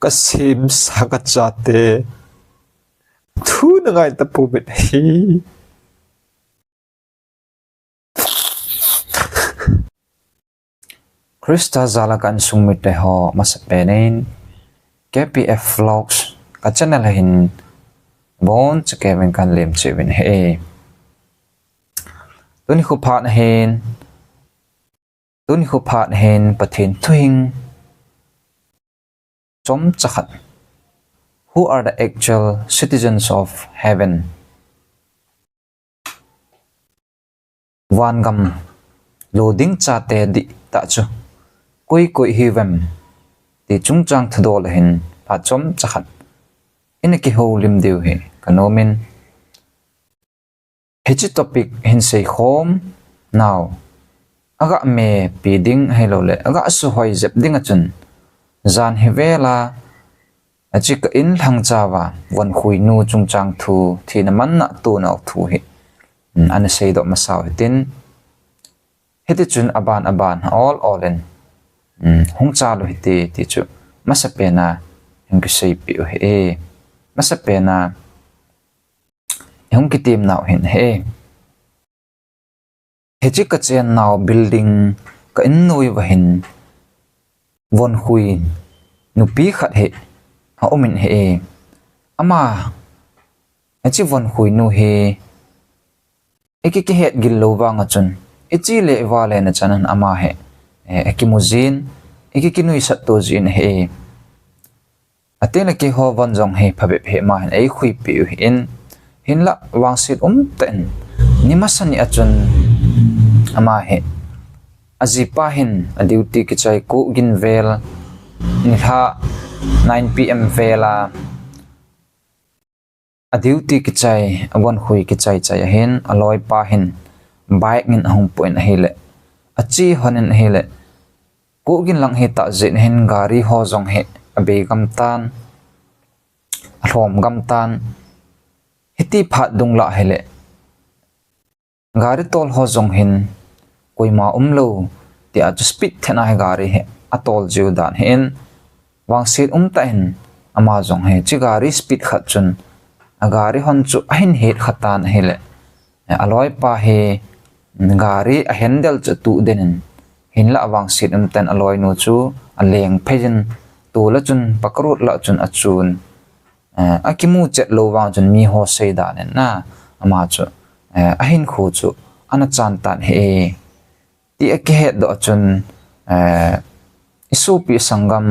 kasim sakachate thu na ngai tapu bit hi Christa zalakan sungmite ho masapenin KPF vlogs ka channel hin bon chkeven kan lem chewin he tuni khu phat hen pathin thuing chom chakhat who are the actual citizens of heaven wan gam loading chate di ta chu koi hiwem ti chungchang thdol hin pa chom chakhat in ki ho lim deu he kanomin hichi topic hin sei khom now aga me piding hello le aga su hoi zep ding a chun zan hevela achik in thang chawa wan khui nu chungchang thu thina man na tu na thu he an sei do masaw tin heti chun aban all in hung cha lo hiti ti chu masapena hing ki sei pi he masapena hung ki tim naw hin he hechi ka chen naw building ka in noi wa hin von hui nu pi khat he ha omin he ama hechi von hui nu he ekiki het gil lo wanga chun ichi le wa le na chanan ama he ekimuzin ekikinui sat to jin he atela ke ho van jong he phabe he ma hen ei khui pi hin la wangsit ten nimasani achun ama he azipa hin a duty ki chai ku gin vel ni ha 9 pm vela a duty ki chai awan hui ki chai hen aloi pa hin bike ngin hong point hele achi honen hele ku gin lang he ta zin hen gari ho jong he abe gam tan rom gam tan hiti phat dung la hele gari tol ho jong hin koima umlo ti a speed thena he gari he atol jiu dan hen wangsit ta hin ama jong he chi gari speed khat chun a gari hon chu ahin het khatan hele aloi pa he gari a handle chu tu denin hin la wangsit ten aloi nu chu a leng phejin tu la chun pakrut la chun achun akimu chet lo wang chun mi ho sei da nen na ama chu ahin khu chu ana chan tan he ti akhet do chun isupi sangam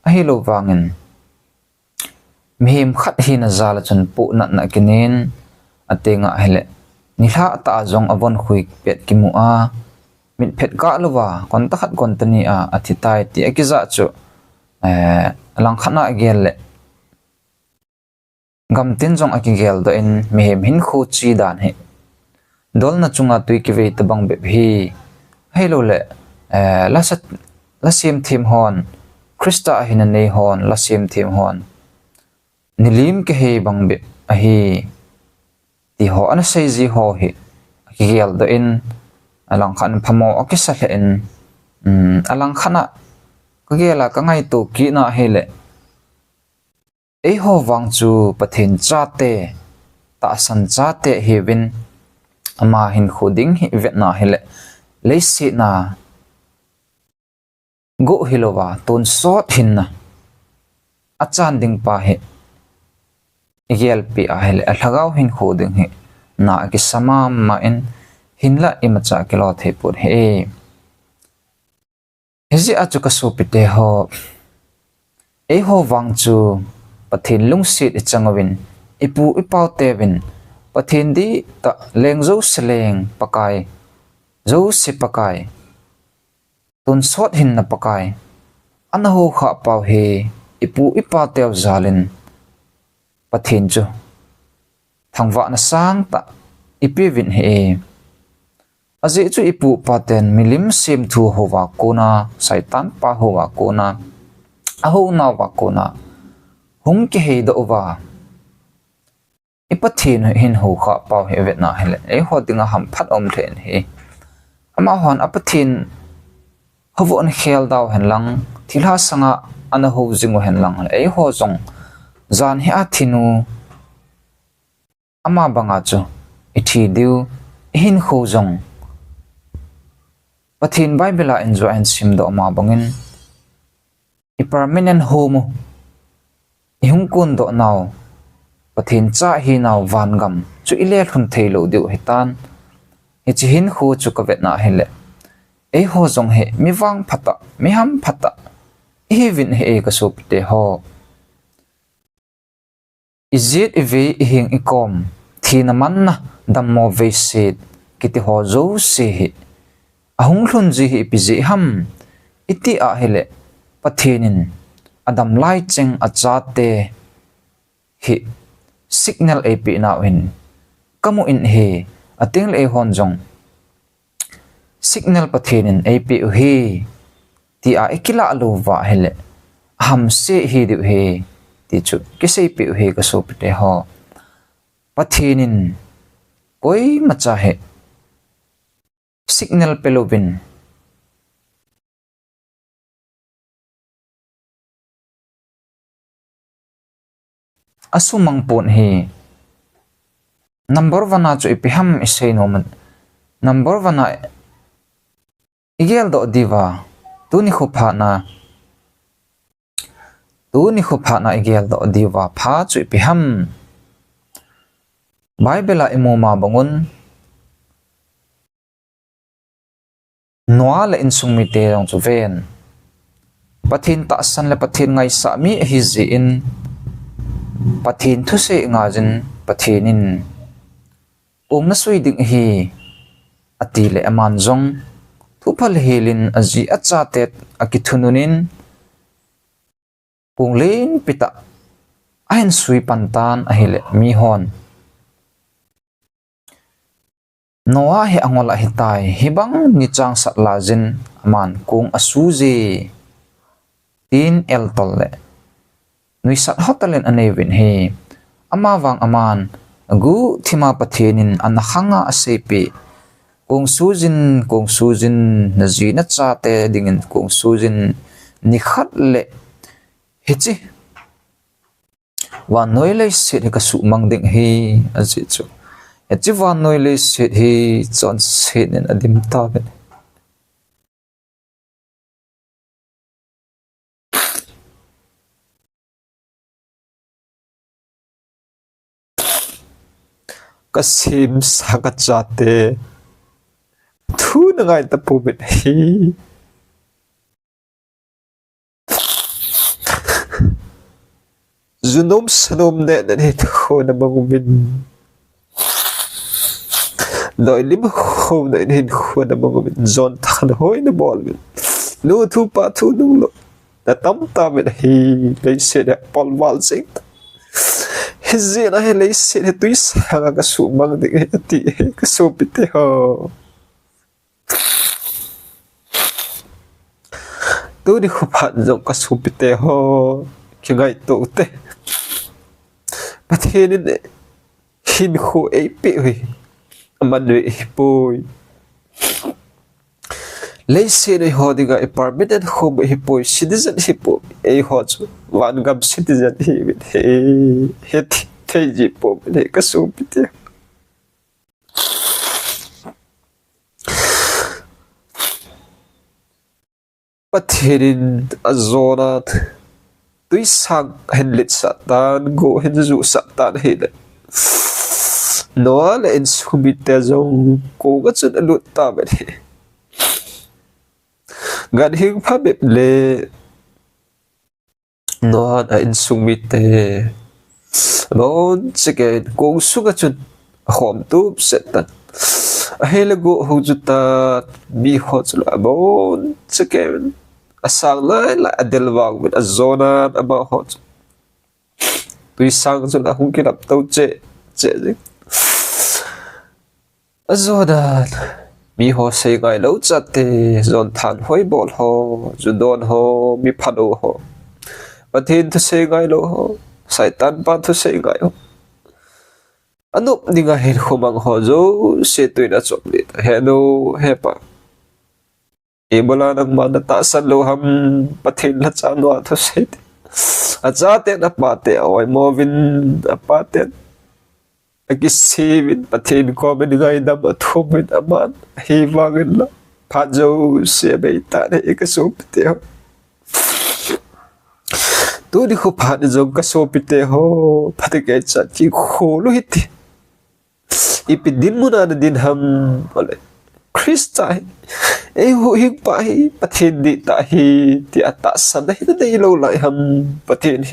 ahilo wangin mihim khat hi na zala chun pu na kinin atenga hele nila ta jong avon khui pet kimu a min phet ka lova kon ta khat kon tani a athitai ti akiza chu alang khana gel le gam tin jong akigel do in mihim hin khu chi dan he dol na chunga tui ki ve tabang be hi hello le la sim thim hon Christa ahin nei hon la sim thim hon nilim ke he bang be a hi ti ho ana sei ji ho hi akigel do in alang khan phamo akisa le in alang khana kagela ka ngai tu ki na hele Eihovang chu pathin chate ta san chate hewin ama hin khuding hi vetna hele leisi na go hilowa ton sot hin na achan ding pa he igel pi a hele alhagaw hin khuding he na ki samam ma in hinla imacha kilo thepur he hezi achu ka supite ho Eihovang chu pathin lungsit changawin ipu ipau tevin pathin di ta leng zo seleng pakai zo se pakai tun sot hin na pakai anaho kha pau he ipu ipa tew zalin pathin chu thangwa na sang ta ipivin he aje chu ipu paten milim sim thu howa kona saitan pa howa kona aho na wa kona hung ki he do wa ipathin hin ho kha pau he vetna hele e ho dinga ham phat om then he ama hon apathin hovon khel daw hen lang thilha sanga ana ho zingo hen lang ei ho zong zan hi athinu ama banga chu ithi diu hin ho zong pathin bible enjoy and sim do ama bangin i permanent home i hungkun do naw pathin cha hi naw van gam chu ile thun theilo diu hitan hichi hin khu chu ka vet na hele ei ho zong he mi wang phata mi ham phata hi vin he ka sup te ho izit ive hing ikom thina manna dammo ve sit kiti ho zo se hi ahung hlun ji hi piji ham iti a hele pathinin adam lai cheng achate hi signal ap na in kamu in he ating le hon jong signal pathinin ap hi ti a ikila luwa hele ham se hi du he ti chu kisei pi he ka so pte ho pathinin koi macha he signal pelovin asumang pon he number 1 na chu ipiham isei no man number 1 na igel do diwa tuni khupha na igel do diwa pha chu ipiham bible a imoma bangun noa la insungmi te rong chu ven pathin ta san le pathin ngai sa mi hi zi in pathin thu se nga jin pathinin na sui ding hi ati le aman zong thupal helin aji acha tet akithununin punglein pita ahin sui pantan ahile mi hon noa he angola hitai hibang ni chang sat lajin aman kung asuji tin el tolle nui sat hotalen anevin he amawang aman agu thima pathinin anahanga asepi kung sujin na zina cha te dingin kung sujin ni khat le hichi wa noile se ka su mang ding hi aji chu hichi wa noile se hi chon se nen adim ta ben kasim sakat chate thu na ngai ta pu bit hi zunom sanom ne ne tho na mangubin loi lim ho ne ne kho na mangubin zon than hoi na bol bin lu thu pa thu nu lo ta tam ta bit hi le se da pol wal sing hizina he le se ne tui sa ga su mang de ti ka su pite ho tu di khupat jong ka su pite ho ki ngai to te pathinin hin khu ei pi hui aman we poi le se ne ho diga e permanent home hi poi citizen hi po ei ho chu wan gam citizen hi with he te ji po ne ka su pite pathinin azonat tui sang hen lit satan go hen zu satan hele no le in sumit te zong ko ga chun lut ta be gan hing pha be le no a in sumit te bon chike ko su ga chun hom tu setan hele go hu juta mi ho chula bon chike asang la adelwang with azona aba hot tui sang chula hung kirap to che azona mi ho sei ngai lo chate zon than hoi bol ho judon ho mi phado ho pathin thu sei ngai lo ho saitan pa thu sei ngai ho anup ninga hen khomang ho zo se tuina chopli he no he pa Ebola nang manatasan loham patin la chanwa to set. Achate na pate away movin apate. Agisivin patin ko binigay na matumit aman. Hivangin la. Pajo sebeta na ikasupite ho. Tuni ko pa na jong kasupite ho. Patigay chat ki kholo hiti. Ipidin mo na din ham. Wala. Christa huhhingpa patin di tahi ti atasan na hinanayilaw lang ham patin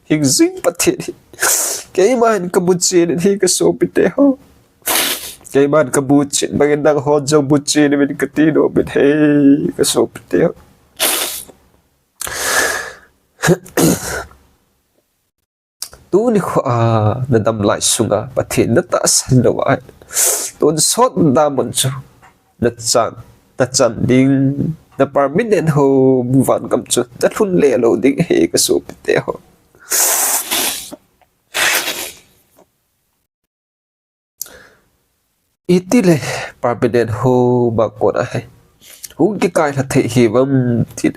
hingzing patin kaya man kabutsin hi kasopite ho kaya man kabutsin magandang hodjong butsin min katino min hey kasopite ho tuni ko nadamlay chunga patin natasan nawan tun sot damon cho na chan ding na permanent ho van kam chu ta thun le lo ding he ka so pite ho itile permanent ho ba ko na hai hung ki kai la the hi bam ti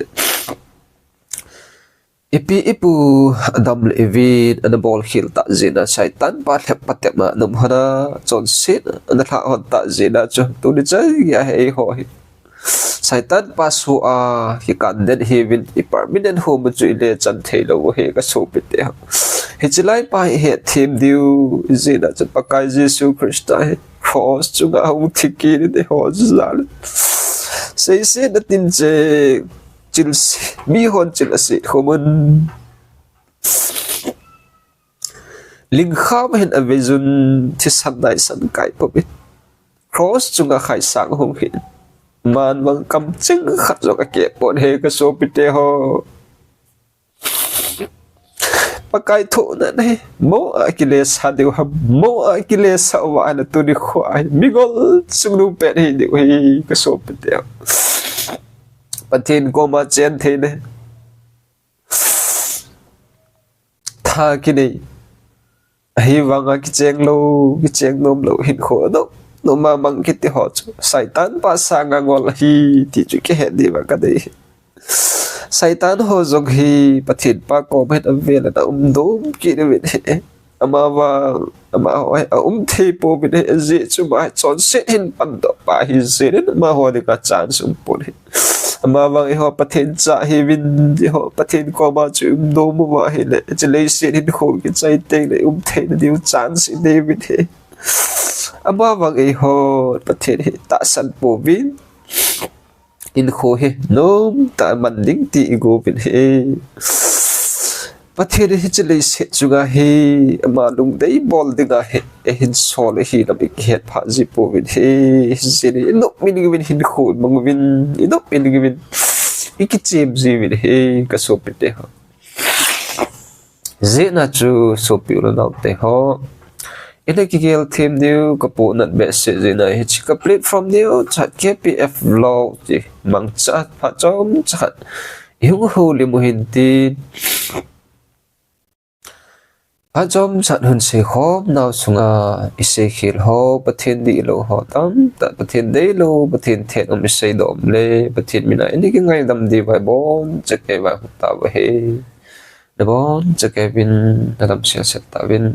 ipu adam levin an bol khil ta zina shaitan pa thep patek ma num hana chon sit an tha hon ta zina chu tu ni chai ya he ho hi shaitan pa su hi kan den hevin i permanent home chu ile chan thelo he ka so pite ha he chilai pa he thim diu zina chu pakai Jesu Christa he cross chu ga hu thiki ni de ho zal sei se na tin che chilsi mi hon chilsi khomun ling kham hen avezun thi sanai san kai popit cross chunga khai sang hom hin man wang kam ching khat zo ka ke pon he ka so pite ho pakai tho na nei mo akiles hadiu ha mo akiles wa na tu ni khwai migol sungnu pe hi de hi ka so pite ho patin ko ma chen the ne tha ki nei hi wanga ki cheng nom lo hin kho no ma mang ki ti ho chu saitan pa sanga ngol hi ti chu ke he di wa ka dei saitan ho jong hi patin pa ko bet avel na dom ki ne ama hoi thi po bi ne ji chu ma chon set hin pan do pa hi ji ne ma ho de ka chan sum pon hi ama wang ho pathin cha hi win di ho pathin ko ma chu do mu wa hi le che le set hin ho ki chai te le the ne diu chan si de bi the ama wang ho pathin hi ta san po win in kho hi nom ta man ding ti go bin he pathin hi che le set chu ga hi ama lung dei bol dinga he hin sol hi la bi khet pha ji po win he ji no min win hin kho mang win no min win iki chim ji win he ka so pite ho je na chu so pi lo na te ho ina ki gel team new ka po nat message na hichi ka platform new chat kpf vlog ji mang chat pha chom chat yung ho li mo hintin chom chat hun se khom naw sunga ise khil ho pathin di lo ho tam ta pathin dei lo pathin the om ise dom le pathin mina ini ki ngai dam di vai bon cheke vai ta he de bon cheke bin dam sia set ta bin